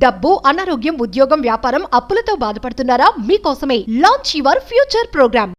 డబ్బు, అనారోగ్యం, ఉద్యోగం, వ్యాపారం, అప్పులతో బాధపడుతున్నారా? మీకోసమే లాంచ్ యువర్ ఫ్యూచర్ ప్రోగ్రామ్.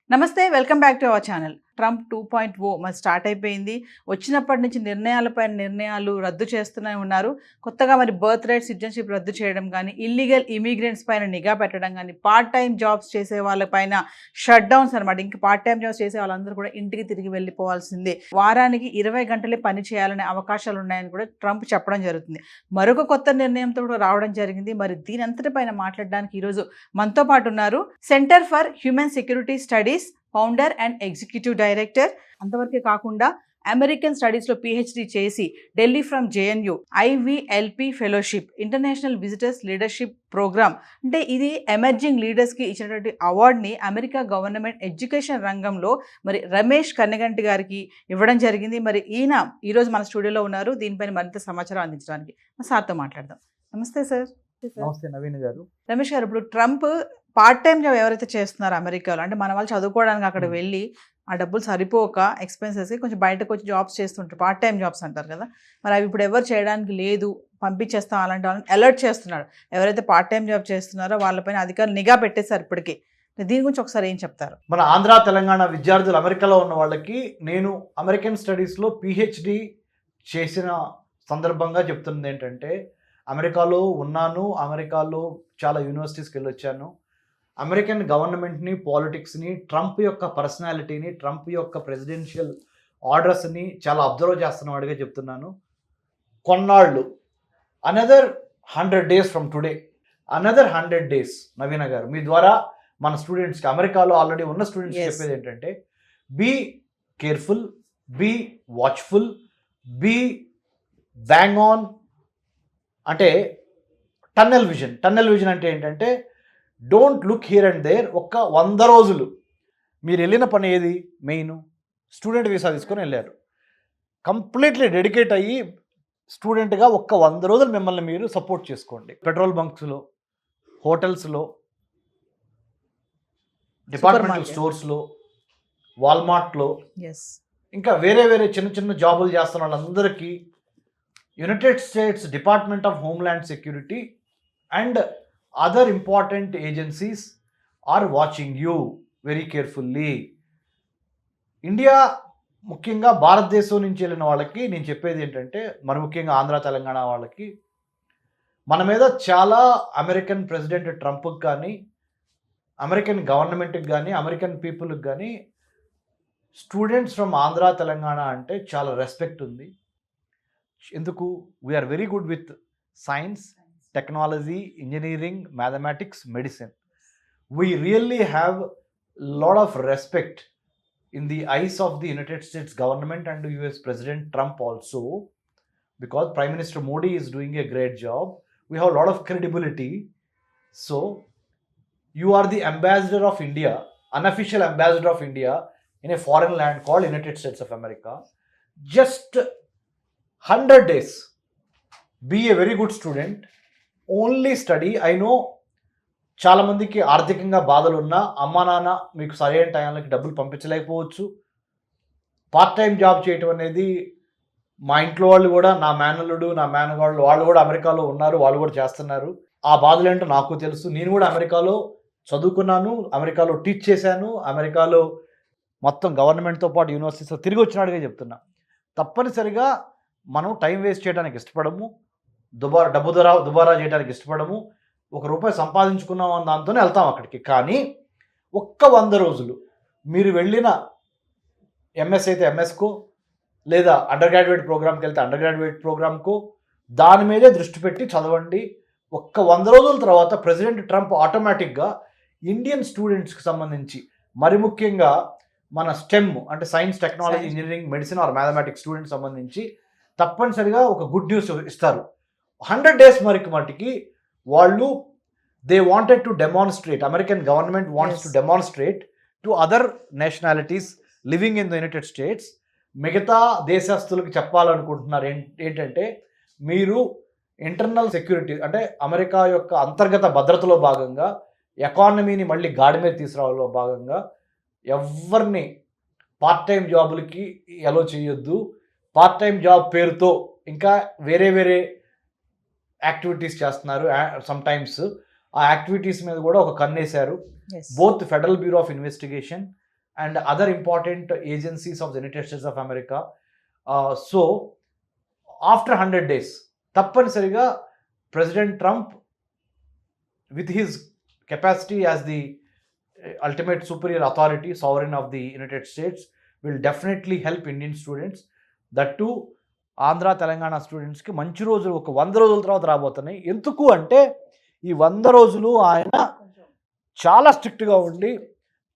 నమస్తే, welcome back to our channel. Trump 2.0 మరి స్టార్ట్ అయిపోయింది. వచ్చినప్పటి నుంచి నిర్ణయాలపైన నిర్ణయాలు రద్దు చేస్తూనే ఉన్నారు. కొత్తగా మరి బర్త్ రైట్ సిటిజన్షిప్ రద్దు చేయడం కానీ, ఇల్లీగల్ ఇమిగ్రెంట్స్ పైన నిఘా పెట్టడం కానీ, పార్ట్ టైం జాబ్స్ చేసే వాళ్ళపైన షట్ డౌన్స్ అనమాట. ఇంకా పార్ట్ టైం జాబ్స్ చేసే వాళ్ళందరూ కూడా ఇంటికి తిరిగి వెళ్ళిపోవాల్సిందే. వారానికి 20 గంటలే పని చేయాలనే అవకాశాలు ఉన్నాయని కూడా ట్రంప్ చెప్పడం జరుగుతుంది. మరొక కొత్త నిర్ణయంతో కూడా రావడం జరిగింది. మరి దీని అంతటిపైన మాట్లాడడానికి ఈరోజు మనతో పాటు ఉన్నారు centre for human security studies founder and executive director. అంతవరకే కాకుండా అమెరికన్ స్టడీస్లో PhD చేసి ఢిల్లీ ఫ్రమ్ JNU IVLP ఫెలోషిప్, ఇంటర్నేషనల్ విజిటర్స్ లీడర్షిప్ ప్రోగ్రామ్, అంటే ఇది ఎమర్జింగ్ లీడర్స్కి ఇచ్చినటువంటి అవార్డుని అమెరికా గవర్నమెంట్ ఎడ్యుకేషన్ రంగంలో మరి రమేష్ కన్నగంటి గారికి ఇవ్వడం జరిగింది. మరి ఈయన ఈరోజు మన స్టూడియోలో ఉన్నారు. దీనిపైన మరింత సమాచారం అందించడానికి సార్తో మాట్లాడదాం. నమస్తే సార్. నమస్తే నవీన్ గారు. రమేష్ గారు, ఇప్పుడు ట్రంప్ పార్ట్ టైం జాబ్ ఎవరైతే చేస్తున్నారో అమెరికాలో, అంటే మన వాళ్ళు చదువుకోవడానికి అక్కడ వెళ్ళి ఆ డబ్బులు సరిపోక ఎక్స్పెన్సెస్ కొంచెం బయటకు వచ్చి జాబ్స్ చేస్తుంటారు, పార్ట్ టైం జాబ్స్ అంటారు కదా. మరి అవి ఇప్పుడు ఎవరు చేయడానికి లేదు, పంపించేస్తాం అలాంటి వాళ్ళని అలర్ట్ చేస్తున్నాడు. ఎవరైతే పార్ట్ టైం జాబ్ చేస్తున్నారో వాళ్ళపైన అధికారులు నిఘా పెట్టేశారు ఇప్పటికీ. దీని గురించి ఒకసారి ఏం చెప్తారు? మన ఆంధ్ర తెలంగాణ విద్యార్థులు అమెరికాలో ఉన్న వాళ్ళకి నేను అమెరికన్ స్టడీస్లో PhD చేసిన సందర్భంగా చెప్తున్నది ఏంటంటే, అమెరికాలో ఉన్నాను, అమెరికాలో చాలా యూనివర్సిటీస్కి వెళ్ళొచ్చాను. అమెరికన్ గవర్నమెంట్ని, పాలిటిక్స్ని, ట్రంప్ యొక్క పర్సనాలిటీని, ట్రంప్ యొక్క ప్రెసిడెన్షియల్ ఆర్డర్స్ని చాలా అబ్జర్వ్ చేస్తున్నవాడిగా చెప్తున్నాను. కొన్నాళ్ళు another 100 days from today, another 100 days నవీన గారు, మీ ద్వారా మన స్టూడెంట్స్కి, అమెరికాలో ఆల్రెడీ ఉన్న స్టూడెంట్స్కి చెప్పేది ఏంటంటే, be careful, be watchful, be bang on. అంటే టన్నెల్ విజన్ అంటే ఏంటంటే, don't look here and there. ఒక్క 100 రోజులు మీరు వెళ్ళిన పని ఏది? మెయిన్ స్టూడెంట్ వీసా తీసుకొని వెళ్ళారు. కంప్లీట్లీ డెడికేట్ అయ్యి స్టూడెంట్గా ఒక్క 100 రోజులు మిమ్మల్ని మీరు సపోర్ట్ చేసుకోండి. పెట్రోల్ బంక్స్లో, హోటల్స్లో, డిపార్ట్మెంటల్ స్టోర్స్లో, వాల్మార్ట్లో, ఇంకా వేరే వేరే చిన్న చిన్న జాబులు చేస్తున్న వాళ్ళందరికీ United states department of homeland security and other important agencies are watching you very carefully. India, ముఖ్యంగా భారతదేశం నుంచి వెళ్ళిన వాళ్ళకి నేను చెప్పేది ఏంటంటే, మరి ముఖ్యంగా ఆంధ్ర తెలంగాణ వాళ్ళకి, మన మీద చాలా అమెరికన్ ప్రెసిడెంట్ ట్రంప్కి కానీ, అమెరికన్ గవర్నమెంట్కి కానీ, అమెరికన్ పీపుల్కి కానీ స్టూడెంట్స్ ఫ్రమ్ ఆంధ్ర తెలంగాణ అంటే చాలా రెస్పెక్ట్ ఉంది. ఎందుకు? We are very good with science, technology, engineering, mathematics, medicine. We really have a lot of respect in the eyes of the United States government and US President Trump also, because Prime Minister Modi is doing a great job. We have a lot of credibility. So you are the ambassador of India, unofficial ambassador of India in a foreign land called United States of America. Just 100 days. Be a very good student. Only study. I know చాలామందికి ఆర్థికంగా బాధలు ఉన్నా, అమ్మా నాన్న మీకు సరైన టైంలోకి డబ్బులు పంపించలేకపోవచ్చు. Part time job చేయటం అనేది, మా ఇంట్లో వాళ్ళు కూడా, నా మేనల్లుడు, నా మేనగాళ్ళు, వాళ్ళు కూడా అమెరికాలో ఉన్నారు, వాళ్ళు కూడా చేస్తున్నారు. ఆ బాధలు ఏంటో నాకు తెలుసు. నేను కూడా అమెరికాలో చదువుకున్నాను, అమెరికాలో టీచ్ చేశాను, అమెరికాలో మొత్తం గవర్నమెంట్తో పాటు యూనివర్సిటీస్లో తిరిగి వచ్చినాడుగా చెప్తున్నా. తప్పనిసరిగా మనం టైం వేస్ట్ చేయడానికి ఇష్టపడము, దుబారా చేయడానికి ఇష్టపడము. ₹1 సంపాదించుకున్నాం అన్న దాంతోనే వెళ్తాం అక్కడికి. కానీ ఒక్క 100 రోజులు మీరు వెళ్ళిన MS అయితే MSకో, లేదా అండర్ గ్రాడ్యుయేట్ ప్రోగ్రామ్కి వెళ్తే అండర్ గ్రాడ్యుయేట్ ప్రోగ్రామ్కో, దాని మీదే దృష్టి పెట్టి చదవండి. ఒక్క 100 రోజుల తర్వాత ప్రెసిడెంట్ ట్రంప్ ఆటోమేటిక్గా ఇండియన్ స్టూడెంట్స్కి సంబంధించి, మరి ముఖ్యంగా మన STEM అంటే science, technology, engineering, medicine or mathematics students సంబంధించి తప్పనిసరిగా ఒక గుడ్ న్యూస్ ఇస్తారు. 100 days మటుకి వాళ్ళు they wanted to demonstrate, American government wants to demonstrate to other nationalities living in the United states. మిగతా దేశస్తులకు చెప్పాలనుకుంటున్నారు ఏంటంటే, మీరు ఇంటర్నల్ సెక్యూరిటీ అంటే అమెరికా యొక్క అంతర్గత భద్రతలో భాగంగా, ఎకానమీని మళ్ళీ గాడి మీద తీసుకురావడంలో భాగంగా ఎవరిని పార్ట్ టైం జాబులకి అలో చేయొద్దు. పార్ట్ టైం జాబ్ పేరుతో ఇంకా వేరే వేరే యాక్టివిటీస్ చేస్తున్నారు. సమ్ టైమ్స్ ఆ యాక్టివిటీస్ మీద కూడా ఒక కన్నేశారు. Both federal bureau of investigation and other important agencies of the United States of America. So after 100 days తప్పనిసరిగా president Trump with his capacity as the ultimate superior authority, sovereign of the United States, will definitely help Indian students. That too, Andhra Telangana స్టూడెంట్స్కి మంచి రోజులు ఒక 100 రోజుల తర్వాత రాబోతున్నాయి. ఎందుకు అంటే ఈ 100 రోజులు ఆయన చాలా స్ట్రిక్ట్గా ఉండి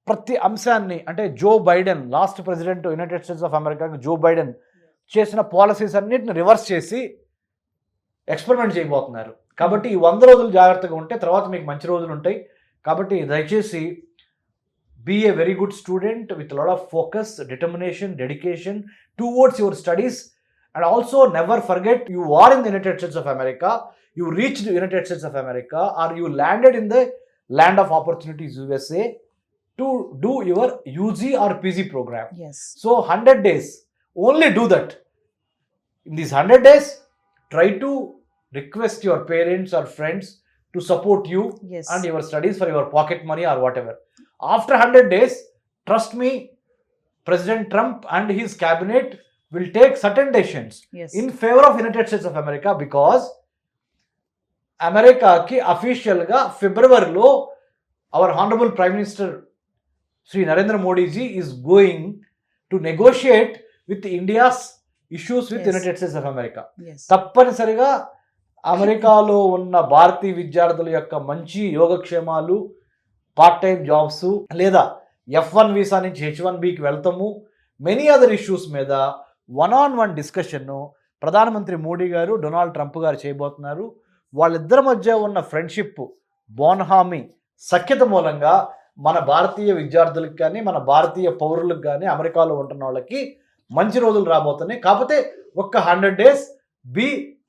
ప్రతి అంశాన్ని, అంటే Joe Biden last president United States of అమెరికాకి జో బైడెన్ చేసిన పాలసీస్ అన్నిటిని రివర్స్ చేసి ఎక్స్పెరిమెంట్ చేయబోతున్నారు. కాబట్టి ఈ 100 రోజులు జాగ్రత్తగా ఉంటే తర్వాత మీకు మంచి రోజులు ఉంటాయి. కాబట్టి దయచేసి be a very good student with lot of focus, determination, dedication towards your studies. And also never forget you are in the United States of America, you reached United States of America are you landed in the land of opportunities USA to do your UG or PG program. Yes. So 100 days, only do that. In these 100 days, try to request your parents or friends to support you Yes. and your studies for your pocket money or whatever. After 100 days, trust me, President Trump and his cabinet will take certain decisions Yes. in favor of United States of America, because అమెరికాకి అఫీషియల్గా ఫిబ్రవరిలో our honourable prime minister Shri Narendra Modiji is going to negotiate with India's issues with Yes. United States of America. Yes. తప్పనిసరిగా అమెరికాలో ఉన్న భారతీయ విద్యార్థుల యొక్క మంచి యోగక్షేమాలు, పార్ట్ టైం జాబ్స్, లేదా F1 వీసా నుంచి H1Bకి వెళ్తాము, మెనీ అదర్ ఇష్యూస్ మీద 1-on-1 డిస్కషన్ను ప్రధానమంత్రి మోడీ గారు, డొనాల్డ్ ట్రంప్ గారు చేయబోతున్నారు. వాళ్ళిద్దరి మధ్య ఉన్న ఫ్రెండ్షిప్, బోన్హామీ సఖ్యత మూలంగా మన భారతీయ విద్యార్థులకు కానీ, మన భారతీయ పౌరులకు కానీ, అమెరికాలో ఉంటున్న వాళ్ళకి మంచి రోజులు రాబోతున్నాయి. కాకపోతే ఒక్క 100 days be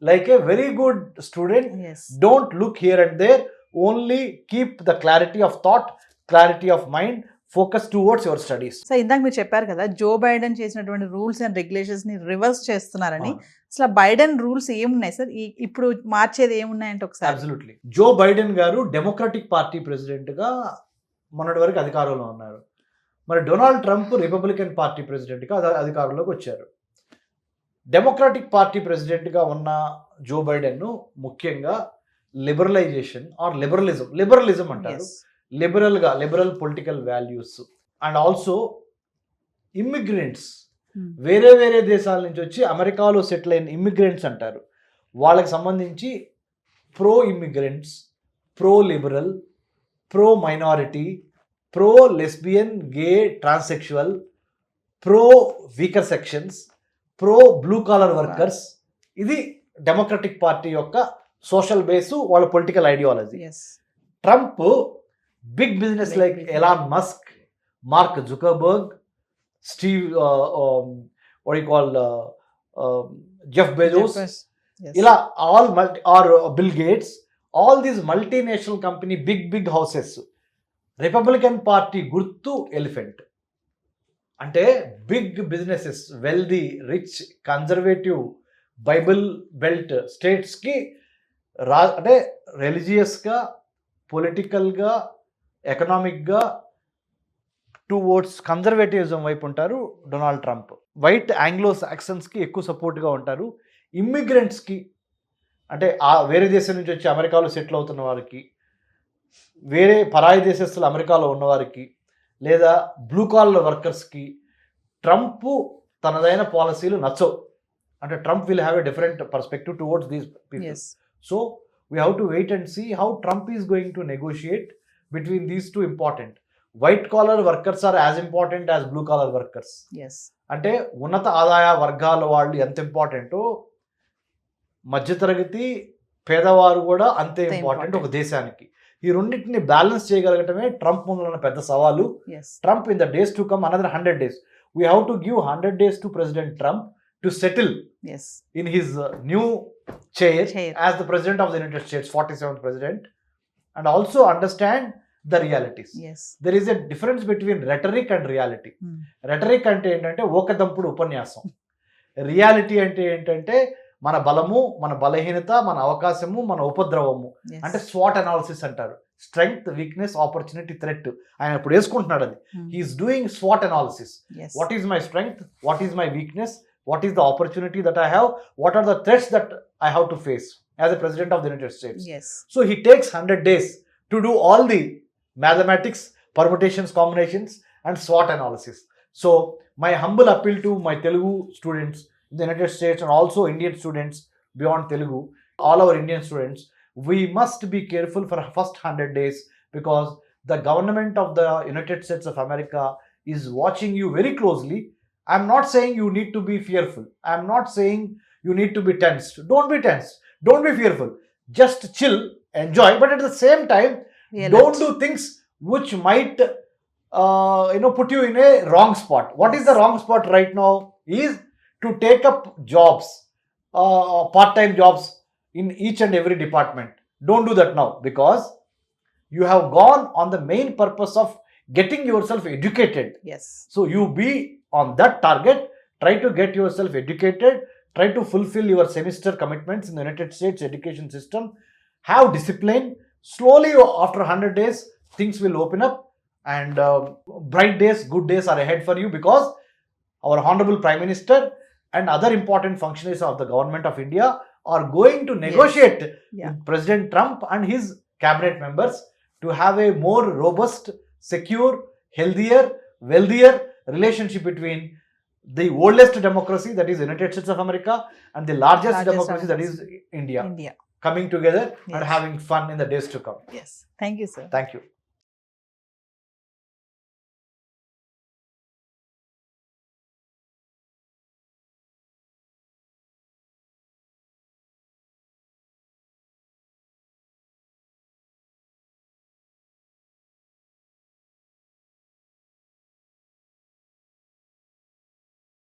like a very good student. Yes. Don't look here and there, only keep the clarity of thought, clarity of mind, focus towards your studies. So ఇందాక మీరు చెప్పారు కదా, జో బైడెన్ చేసినటువంటి రూల్స్ అండ్ రెగ్యులేషన్స్ ని reverse చేస్తున్నారని. అసలు Biden rules ఏమున్నాయి sir? ఇప్పుడు మార్చేది ఏమున్నాయంటే ఒకసారి. అబ్సల్యూట్లీ. జో బైడెన్ గారు డెమోక్రటిక్ పార్టీ ప్రెసిడెంట్ గా మొన్నటి వరకు అధికారంలో ఉన్నారు. మరి Donald Trump Republican party president గా అధికారంలోకి వచ్చారు. డెమోక్రాటిక్ పార్టీ ప్రెసిడెంట్గా ఉన్న జో బైడెన్ను ముఖ్యంగా లిబరలైజేషన్ ఆర్ లిబరలిజం అంటారు. Liberal political values and also immigrants, వేరే వేరే దేశాల నుంచి వచ్చి అమెరికాలో సెటిల్ అయిన ఇమ్మిగ్రెంట్స్ అంటారు. వాళ్ళకి సంబంధించి pro immigrants, pro liberal, pro minority, pro lesbian, gay, transsexual, pro weaker sections, pro blue collar workers. ఇది డెమోక్రటిక్ పార్టీ యొక్క సోషల్ బేసు, వాళ్ళ political ideology. Trump big business like Elon Musk, Mark Zuckerberg, Steve Jeff Bezos, ఇలా all or Bill Gates, all these multinational company big houses. Republican Party గుర్తు elephant. అంటే big businesses, wealthy, rich, conservative, Bible belt స్టేట్స్కి అంటే రిలీజియస్గా, పొలిటికల్గా, ఎకనామిక్గా towards కన్జర్వేటివిజం వైపు ఉంటారు డొనాల్డ్ ట్రంప్. వైట్ ఆంగ్లో సాక్సన్స్కి ఎక్కువ సపోర్ట్గా ఉంటారు. ఇమ్మిగ్రెంట్స్కి, అంటే వేరే దేశం నుంచి వచ్చి అమెరికాలో సెటిల్ అవుతున్న వారికి, వేరే పరాయి దేశస్తులు అమెరికాలో ఉన్నవారికి, లేదా బ్లూ కాలర్ వర్కర్స్కి ట్రంప్ తనదైన పాలసీలు నచ్చవు. అంటే Trump will have a different perspective towards these people. So we have to wait and see how Trump is going to negotiate between these two important. White collar workers are as important as blue collar workers. అంటే ఉన్నత ఆదాయ వర్గాల వాళ్ళు ఎంత ఇంపార్టెంటో, మధ్యతరగతి పేదవారు కూడా అంతే ఇంపార్టెంట్ ఒక దేశానికి. ఈ రెండింటిని బ్యాలెన్స్ చేయగలగటమే ట్రంప్ ముందు ఉన్న పెద్ద సవాలు. Trump in the days to come, another 100 days, we have to give 100 days to President Trump to settle in his new chair as the President of the United States, 47th President, and also understand the realities. There is a difference between rhetoric and reality. Rhetoric ante entante oka dampudu upanyasam. Reality ante entante మన బలము, మన బలహీనత, మన అవకాశము, మన ఉపద్రవము. Yes. అంటే స్వాట్ అనాలిసిస్ అంటారు. Strength, weakness, opportunity, threat. ఆయన ఇప్పుడు వేసుకుంటున్నాడు అది. హీఈస్ డూయింగ్ స్వాట్ analysis. Yes. What is my strength? What is my weakness? What is the opportunity that I have? What are the threats that I have to face as a president of the United States? Yes. So he takes 100 days to do all the mathematics, permutations, combinations, and SWOT analysis. So my humble appeal to my Telugu students in the United States and also Indian students beyond Telugu, all our Indian students, we must be careful for first 100 days because the government of the United States of America is watching you very closely. I'm not saying you need to be fearful. I'm not saying you need to be tensed. Don't be tensed. Don't be fearful. Just chill, enjoy, but at the same time, don't do things which might put you in a wrong spot. What is the wrong spot right now is to take up jobs, part-time jobs in each and every department. Don't do that now because you have gone on the main purpose of getting yourself educated. Yes. So you be on that target, try to get yourself educated, try to fulfill your semester commitments in the United States education system, have discipline. Slowly after 100 days, things will open up and bright days, good days are ahead for you because our Honorable Prime Minister and other important functionaries of the government of India are going to negotiate Yeah. with President Trump and his cabinet members to have a more robust, secure, healthier, wealthier relationship between the oldest democracy, that is United States of America, and the largest democracy, that is India, India. coming together and Yes. having fun in the days to come. Yes. Thank you, sir. Thank you.